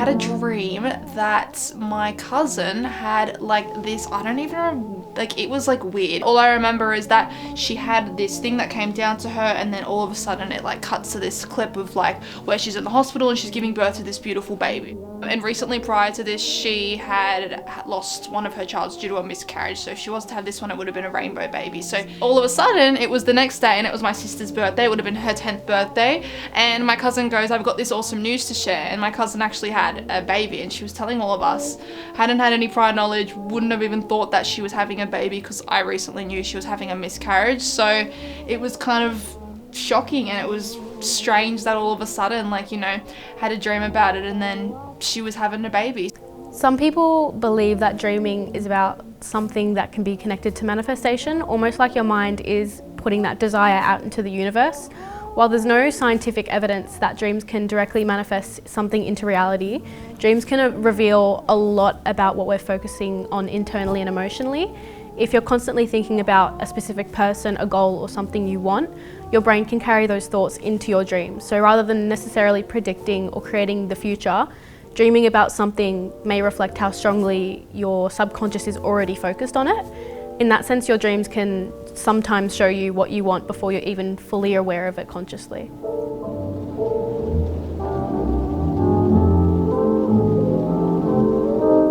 had a dream that my cousin had like this, I don't even know, like it was like weird. All I remember is that she had this thing that came down to her, and then all of a sudden it like cuts to this clip of like where she's in the hospital and she's giving birth to this beautiful baby. And recently prior to this, she had lost one of her childs due to a miscarriage. So if she was to have this one, it would have been a rainbow baby. So all of a sudden it was the next day and it was my sister's birthday. It would have been her 10th birthday. And my cousin goes, I've got this awesome news to share. And my cousin actually had a baby, and she was telling all of us, hadn't had any prior knowledge, wouldn't have even thought that she was having a baby because I recently knew she was having a miscarriage. So it was kind of shocking, and it was strange that all of a sudden, like, you know, had a dream about it and then she was having a baby. Some people believe that dreaming is about something that can be connected to manifestation, almost like your mind is putting that desire out into the universe. While there's no scientific evidence that dreams can directly manifest something into reality, dreams can reveal a lot about what we're focusing on internally and emotionally. If you're constantly thinking about a specific person, a goal, or something you want, your brain can carry those thoughts into your dreams. So rather than necessarily predicting or creating the future, dreaming about something may reflect how strongly your subconscious is already focused on it. In that sense, your dreams can sometimes show you what you want before you're even fully aware of it consciously.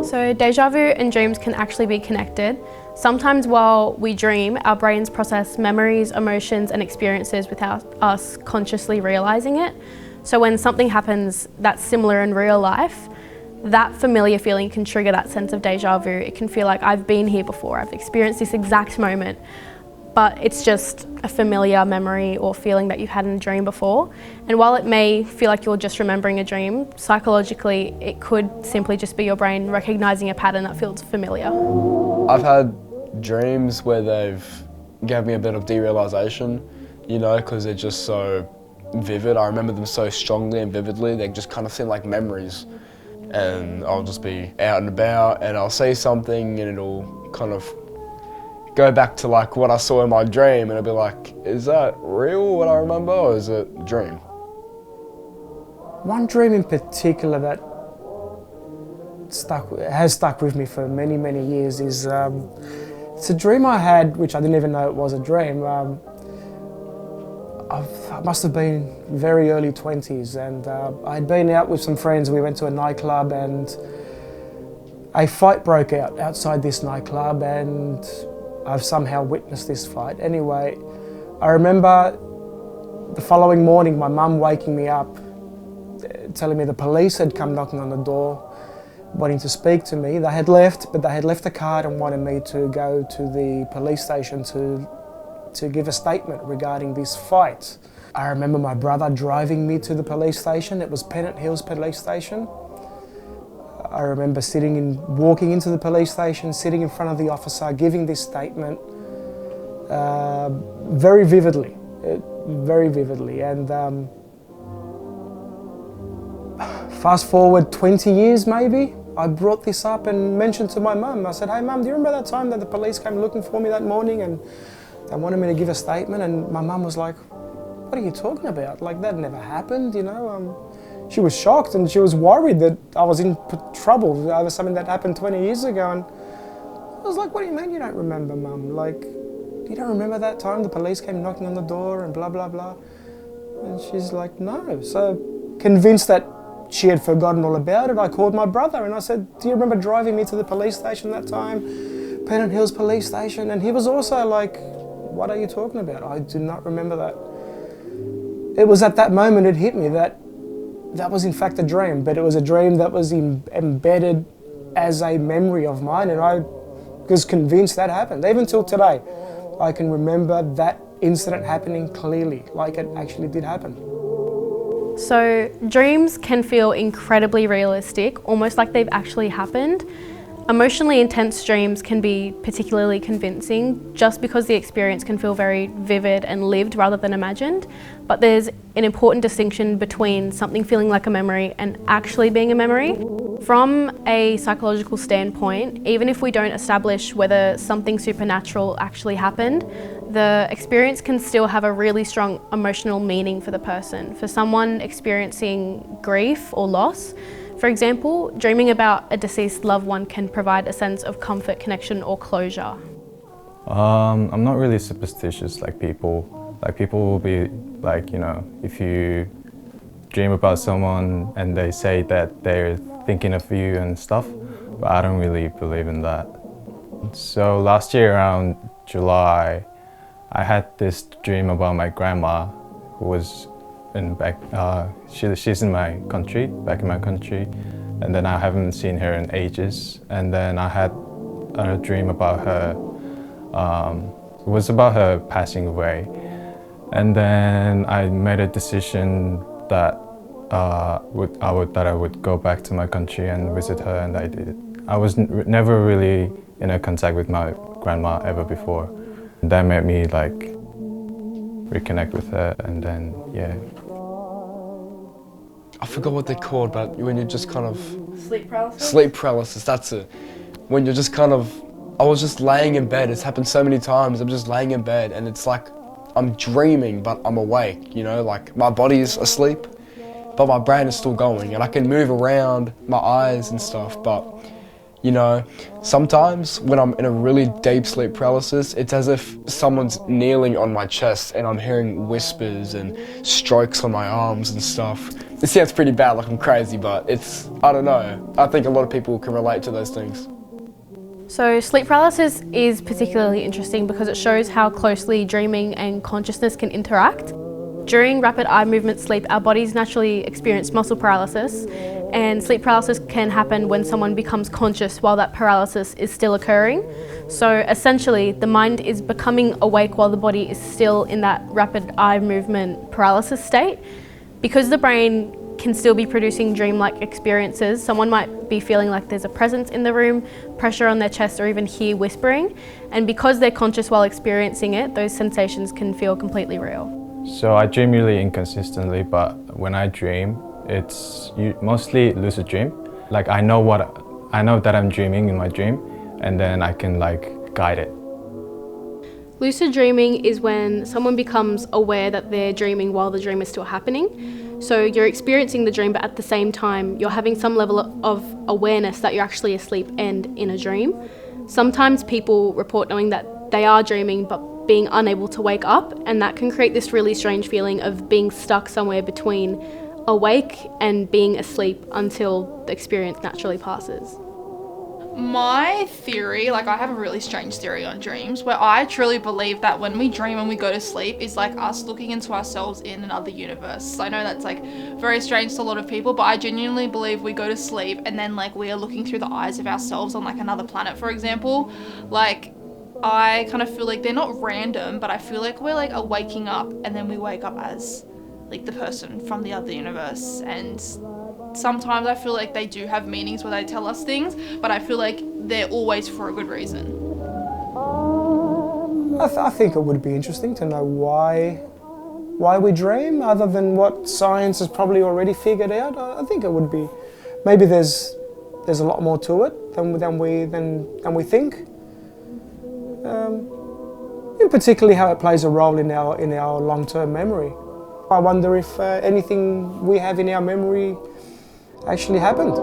So deja vu and dreams can actually be connected. Sometimes while we dream, our brains process memories, emotions, and experiences without us consciously realizing it. So when something happens that's similar in real life, that familiar feeling can trigger that sense of deja vu. It can feel like I've been here before, I've experienced this exact moment, but it's just a familiar memory or feeling that you've had in a dream before. And while it may feel like you're just remembering a dream, psychologically it could simply just be your brain recognizing a pattern that feels familiar. I've had dreams where they've given me a bit of derealization, you know, because they're just so vivid. I remember them so strongly and vividly, they just kind of seem like memories. And I'll just be out and about and I'll see something and it'll kind of go back to like what I saw in my dream, and it'll be like, is that real what I remember, or is it a dream? One dream in particular that has stuck with me for many, many years is it's a dream I had, which I didn't even know it was a dream. I must have been very early 20s, and I'd been out with some friends. We went to a nightclub and a fight broke out outside this nightclub, and I've somehow witnessed this fight. Anyway, I remember the following morning my mum waking me up, telling me the police had come knocking on the door, wanting to speak to me. They had left, but they had left a card and wanted me to go to the police station to give a statement regarding this fight. I remember my brother driving me to the police station. It was Pennant Hills Police Station. I remember walking into the police station, sitting in front of the officer, giving this statement very vividly, And fast forward 20 years maybe, I brought this up and mentioned to my mum. I said, hey mum, do you remember that time that the police came looking for me that morning and they wanted me to give a statement? And my mum was like, what are you talking about? Like, that never happened, you know? She was shocked and she was worried that I was in trouble over something that happened 20 years ago. And I was like, what do you mean you don't remember, mum? Like, you don't remember that time the police came knocking on the door and blah, blah, blah? And she's like, no. So convinced that she had forgotten all about it, I called my brother and I said, do you remember driving me to the police station that time? Pennant Hills Police Station. And he was also like, what are you talking about? I do not remember that. It was at that moment it hit me that was in fact a dream, but it was a dream that was embedded as a memory of mine, and I was convinced that happened. Even till today, I can remember that incident happening clearly, like it actually did happen. So dreams can feel incredibly realistic, almost like they've actually happened. Emotionally intense dreams can be particularly convincing just because the experience can feel very vivid and lived rather than imagined. But there's an important distinction between something feeling like a memory and actually being a memory. From a psychological standpoint, even if we don't establish whether something supernatural actually happened, the experience can still have a really strong emotional meaning for the person. For someone experiencing grief or loss, For example, dreaming about a deceased loved one can provide a sense of comfort, connection, or closure. I'm not really superstitious like people. Like people will be like, you know, if you dream about someone and they say that they're thinking of you and stuff, but I don't really believe in that. So last year around July, I had this dream about my grandma who was she's in my country, back in my country, and then I haven't seen her in ages. And then I had a dream about her. It was about her passing away. And then I made a decision that I would go back to my country and visit her, and I did it. I was never really in a contact with my grandma ever before. That made me like reconnect with her, and then yeah. I forgot what they're called, but when you're just kind of... Sleep paralysis? Sleep paralysis, that's it. When you're just kind of... I was just laying in bed, it's happened so many times, I'm just laying in bed and it's like I'm dreaming but I'm awake, you know, like my body's asleep but my brain is still going and I can move around my eyes and stuff, but you know, sometimes when I'm in a really deep sleep paralysis, it's as if someone's kneeling on my chest and I'm hearing whispers and strokes on my arms and stuff. It sounds pretty bad, like I'm crazy, but it's, I don't know. I think a lot of people can relate to those things. So sleep paralysis is particularly interesting because it shows how closely dreaming and consciousness can interact. During rapid eye movement sleep, our bodies naturally experience muscle paralysis, and sleep paralysis can happen when someone becomes conscious while that paralysis is still occurring. So essentially, the mind is becoming awake while the body is still in that rapid eye movement paralysis state. Because the brain can still be producing dreamlike experiences, someone might be feeling like there's a presence in the room, pressure on their chest, or even hear whispering. And because they're conscious while experiencing it, those sensations can feel completely real. So I dream really inconsistently, but when I dream, it's mostly lucid dream. Like I know that I'm dreaming in my dream, and then I can like guide it. Lucid dreaming is when someone becomes aware that they're dreaming while the dream is still happening. So you're experiencing the dream, but at the same time, you're having some level of awareness that you're actually asleep and in a dream. Sometimes people report knowing that they are dreaming, but being unable to wake up, and that can create this really strange feeling of being stuck somewhere between awake and being asleep until the experience naturally passes. My theory, like I have a really strange theory on dreams, where I truly believe that when we dream and we go to sleep is like us looking into ourselves in another universe. I know that's like very strange to a lot of people, but I genuinely believe we go to sleep and then like we are looking through the eyes of ourselves on like another planet, for example. Like I kind of feel like they're not random, but I feel like we're like waking up and then we wake up as like the person from the other universe. And sometimes I feel like they do have meanings where they tell us things, but I feel like they're always for a good reason. I think it would be interesting to know why we dream, other than what science has probably already figured out. I think it would be, maybe there's a lot more to it than we think. And particularly how it plays a role in our long-term memory. I wonder if anything we have in our memory actually happened.